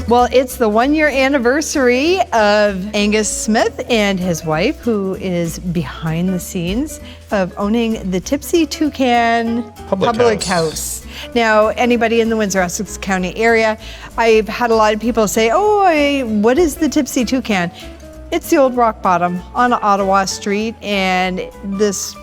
Well, it's the 1-year anniversary of Angus Smith and his wife, who is behind the scenes of owning the Tipsy Toucan Public House. Now, anybody in the Windsor-Essex County area, I've had a lot of people say, what is the Tipsy Toucan? It's the old rock bottom on Ottawa Street, and this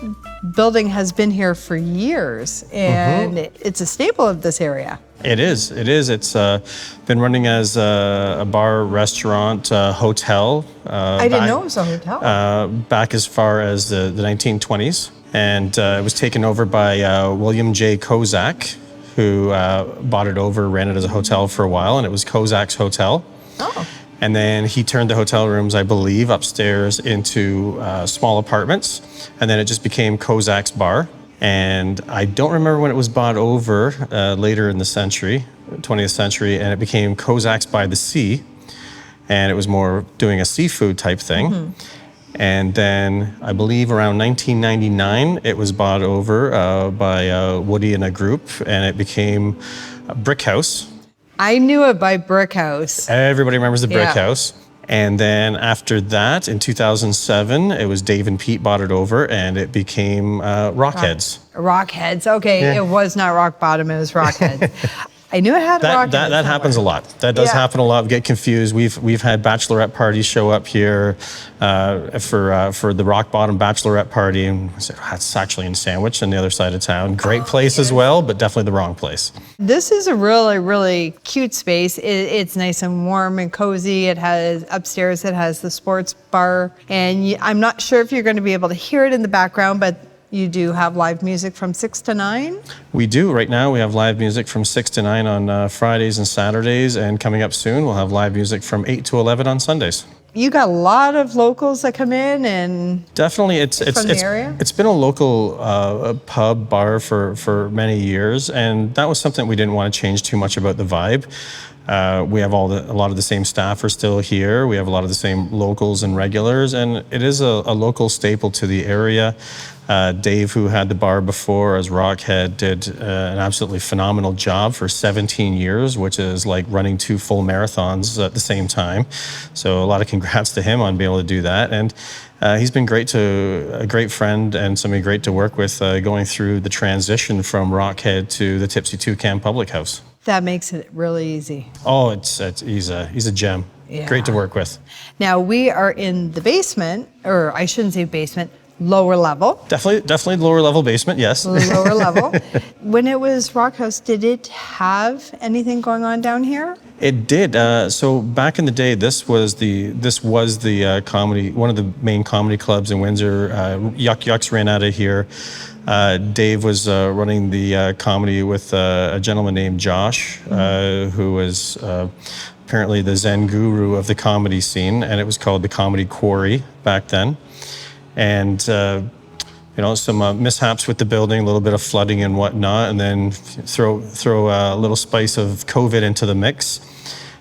building has been here for years, and it's a staple of this area. It is. It's been running as a bar, restaurant, hotel. I didn't know it was a hotel. Back as far as the 1920s. And it was taken over by William J. Kozak, who bought it over, ran it as a hotel for a while, and it was Kozak's Hotel. Oh. And then he turned the hotel rooms, I believe, upstairs into small apartments. And then it just became Kozak's Bar. And I don't remember when it was bought over later in the century, 20th century, and it became Kozak's by the Sea. And it was more doing a seafood type thing. And then I believe around 1999, it was bought over by Woody and a group, and it became Brick House. I knew it by Brick House. Everybody remembers the Brick House. And then after that, in 2007, it was Dave and Pete bought it over, and it became Rockheads. Rockheads. Okay, It was not Rock Bottom, it was Rockheads. I knew it had Rockheads. That happens a lot. That does happen a lot. We get confused. We've had bachelorette parties show up here for the Rock Bottom bachelorette party, and I said, that's actually in Sandwich on the other side of town. Great place as well, but definitely the wrong place. This is a really, really cute space. It's nice and warm and cozy. It has upstairs, it has the sports bar, and I'm not sure if you're going to be able to hear it in the background, but you do have live music from 6 to 9? We do. Right now, we have live music from 6 to 9 on Fridays and Saturdays, and coming up soon, we'll have live music from 8 to 11 on Sundays. You got a lot of locals that come in, and definitely it's been a local pub bar for many years, and that was something we didn't want to change too much about the vibe. We have a lot of the same staff are still here. We have a lot of the same locals and regulars, and it is a local staple to the area. Dave, who had the bar before as Rockhead, did an absolutely phenomenal job for 17 years, which is like running 2 full marathons at the same time. So a lot of congrats to him on being able to do that. And he's been a great friend and somebody great to work with going through the transition from Rockhead to the Tipsy Toucan Public House. That makes it really easy. Oh, he's a gem. Yeah. Great to work with. Now we are in the basement, or I shouldn't say basement, lower level. Definitely lower level basement, yes. Lower level. When it was Rock House, did it have anything going on down here? It did. So back in the day, this was the comedy, one of the main comedy clubs in Windsor. Yuck Yucks ran out of here. Dave was running the comedy with a gentleman named Josh, who was apparently the Zen guru of the comedy scene, and it was called the Comedy Quarry back then. And some mishaps with the building, a little bit of flooding and whatnot, and then throw a little spice of COVID into the mix,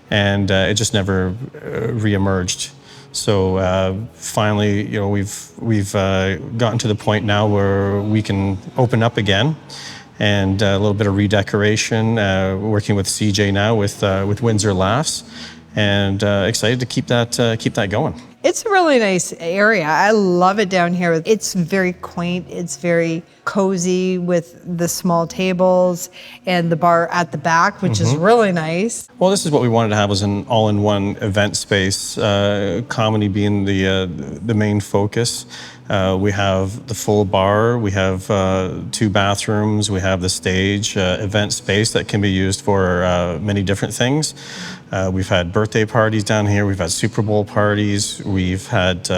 and it just never reemerged. So finally, we've gotten to the point now where we can open up again, and a little bit of redecoration. Working with CJ now with Windsor Laughs, and excited to keep that going. It's a really nice area. I love it down here. It's very quaint. It's very cozy with the small tables and the bar at the back, which is really nice. Well, this is what we wanted to have, was an all-in-one event space, comedy being the main focus. We have the full bar, we have 2 bathrooms, we have the stage, event space that can be used for many different things. We've had birthday parties down here, we've had Super Bowl parties, we've had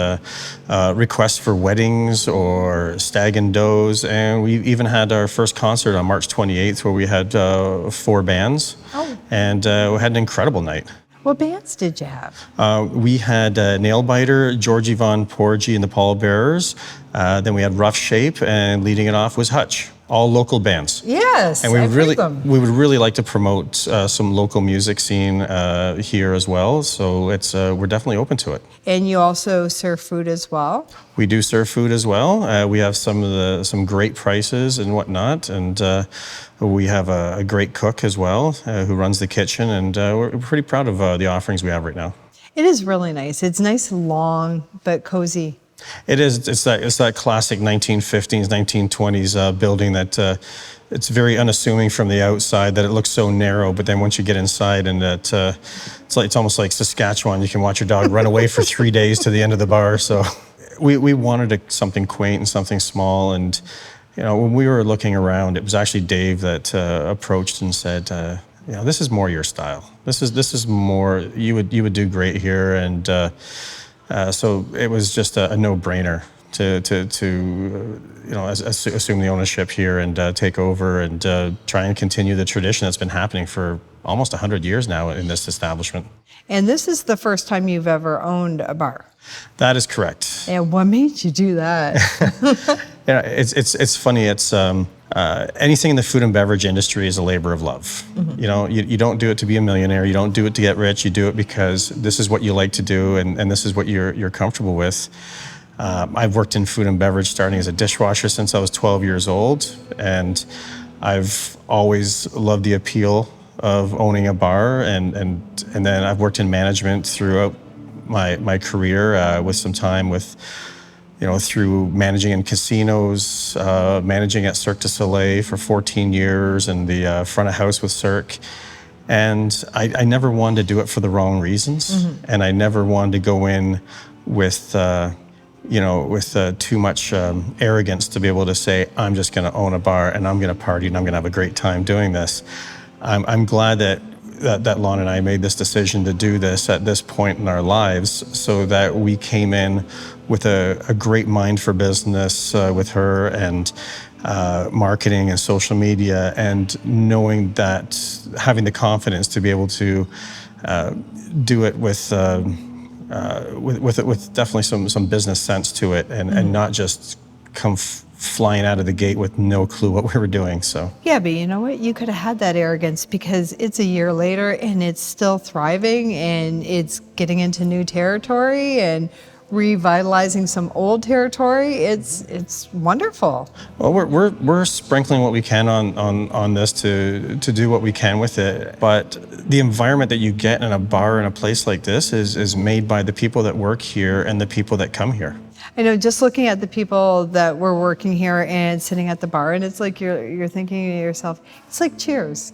requests for weddings or stag and does, and we even had our first concert on March 28th where we had 4 bands, and we had an incredible night. What bands did you have? We had Nailbiter, Georgie Von Porgy and the Pallbearers, Then we had Rough Shape, and leading it off was Hutch. All local bands. Yes, And we I've heard them. we would really like to promote some local music scene here as well. So we're definitely open to it. And you also serve food as well? We do serve food as well. We have some great prices and whatnot, and we have a great cook as well who runs the kitchen, and we're pretty proud of the offerings we have right now. It is really nice. It's nice and long, but cozy. It is. It's that classic 1950s, 1920s building that it's very unassuming from the outside, that it looks so narrow, but then once you get inside, and it's almost like Saskatchewan. You can watch your dog run away for 3 days to the end of the bar. So we wanted something quaint and something small, and when we were looking around, it was actually Dave that approached and said, this is more your style. This is more you would do great here, and. So it was just a no-brainer to assume the ownership here and take over and try and continue the tradition that's been happening for almost 100 years now in this establishment. And this is the first time you've ever owned a bar? That is correct. And what made you do that? It's funny. It's anything in the food and beverage industry is a labor of love. Mm-hmm. You don't do it to be a millionaire. You don't do it to get rich. You do it because this is what you like to do, and this is what you're comfortable with. I've worked in food and beverage starting as a dishwasher since I was 12 years old, and I've always loved the appeal of owning a bar, and then I've worked in management throughout my career with some time with through managing in casinos, managing at Cirque du Soleil for 14 years, and the front of house with Cirque. And I never wanted to do it for the wrong reasons. Mm-hmm. And I never wanted to go in with, too much arrogance to be able to say, I'm just going to own a bar and I'm going to party and I'm going to have a great time doing this. I'm glad that Lon and I made this decision to do this at this point in our lives, so that we came in with a great mind for business with her, and marketing and social media, and knowing that, having the confidence to be able to do it with definitely some business sense to it, and not just come flying out of the gate with no clue what we were doing. So yeah, but you know what? You could have had that arrogance, because it's a year later and it's still thriving, and it's getting into new territory and revitalizing some old territory. It's wonderful. Well, we're sprinkling what we can on this to do what we can with it. But the environment that you get in a bar in a place like this is made by the people that work here and the people that come here. I know, just looking at the people that were working here and sitting at the bar, and it's like you're thinking to yourself, it's like Cheers.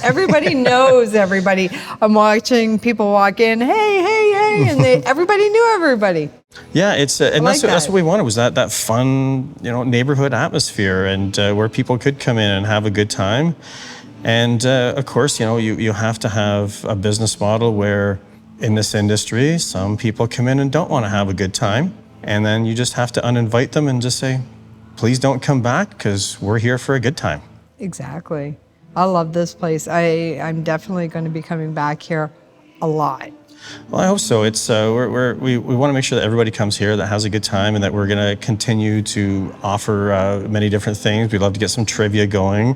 Everybody knows everybody. I'm watching people walk in, hey, and everybody knew everybody. Yeah, that's what we wanted, was that fun, neighborhood atmosphere, and where people could come in and have a good time. And of course, you have to have a business model where, in this industry, some people come in and don't want to have a good time. And then you just have to uninvite them and just say, please don't come back, because we're here for a good time. Exactly. I love this place. I'm definitely going to be coming back here a lot. Well, I hope so. It's we want to make sure that everybody comes here that has a good time, and that we're going to continue to offer many different things. We'd love to get some trivia going.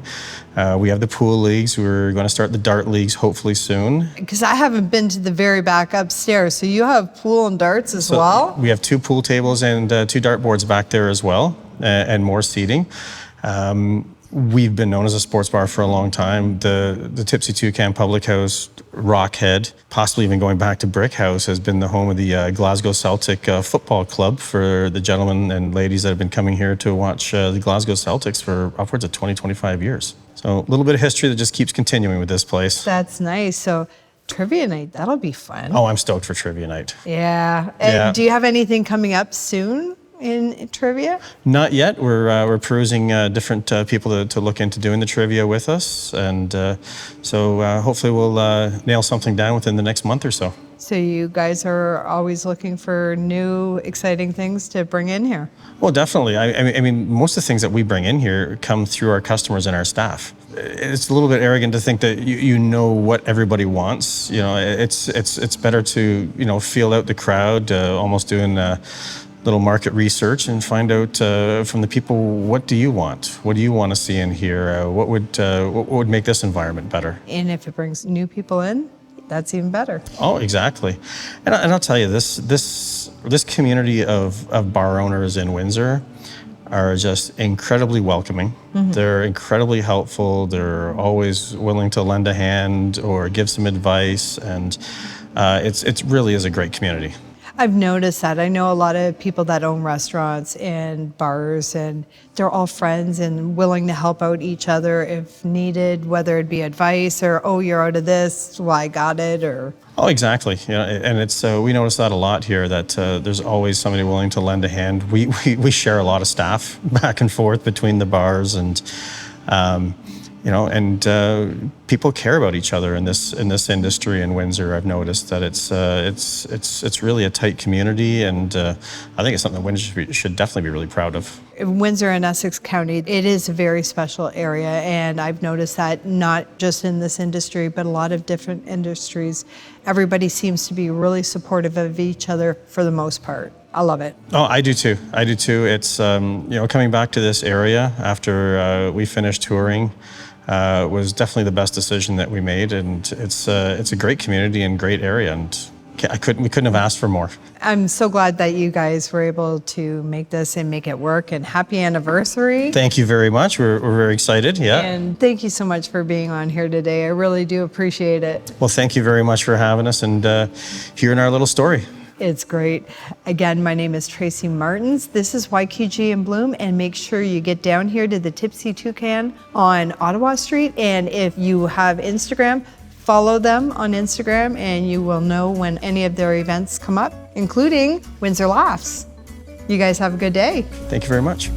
We have the pool leagues. We're going to start the dart leagues hopefully soon. Because I haven't been to the very back upstairs, so you have pool and darts as well? We have 2 pool tables and 2 dart boards back there as well, and more seating. We've been known as a sports bar for a long time. The Tipsy Toucan Public House, Rockhead, possibly even going back to Brick House, has been the home of the Glasgow Celtic football club for the gentlemen and ladies that have been coming here to watch the Glasgow Celtics for upwards of 20, 25 years. So a little bit of history that just keeps continuing with this place. That's nice. So trivia night, that'll be fun. Oh, I'm stoked for trivia night. Yeah. And do you have anything coming up soon in trivia? Not yet. We're perusing different people to look into doing the trivia with us, and so hopefully we'll nail something down within the next month or so. So you guys are always looking for new, exciting things to bring in here? Well, definitely. I mean, most of the things that we bring in here come through our customers and our staff. It's a little bit arrogant to think that you know what everybody wants. It's better to feel out the crowd, almost doing little market research and find out from the people, what do you want? What do you want to see in here? What would make this environment better? And if it brings new people in, that's even better. Oh, exactly. And I'll tell you, this community of bar owners in Windsor are just incredibly welcoming. They're incredibly helpful. They're always willing to lend a hand or give some advice, and it really is a great community. I've noticed that. I know a lot of people that own restaurants and bars, and they're all friends and willing to help out each other if needed, whether it be advice or, oh, you're out of this, well, I got it, or... Oh, exactly. Yeah, and it's we notice that a lot here, that there's always somebody willing to lend a hand. We share a lot of staff back and forth between the bars, and people care about each other in this industry in Windsor. I've noticed that it's really a tight community, and I think it's something that Windsor should definitely be really proud of. Windsor and Essex County, it is a very special area, and I've noticed that not just in this industry, but a lot of different industries. Everybody seems to be really supportive of each other for the most part. I love it. Oh, I do too. It's coming back to this area after we finished touring was definitely the best decision that we made, and it's a great community and great area, and we couldn't have asked for more. I'm so glad that you guys were able to make this and make it work, and happy anniversary. Thank you very much. We're very excited. Yeah. And thank you so much for being on here today. I really do appreciate it. Well, thank you very much for having us and hearing our little story. It's great. Again, my name is Tracy Martins. This is YQG in Bloom, and make sure you get down here to the Tipsy Toucan on Ottawa Street. And if you have Instagram, follow them on Instagram, and you will know when any of their events come up, including Windsor Laughs. You guys have a good day. Thank you very much.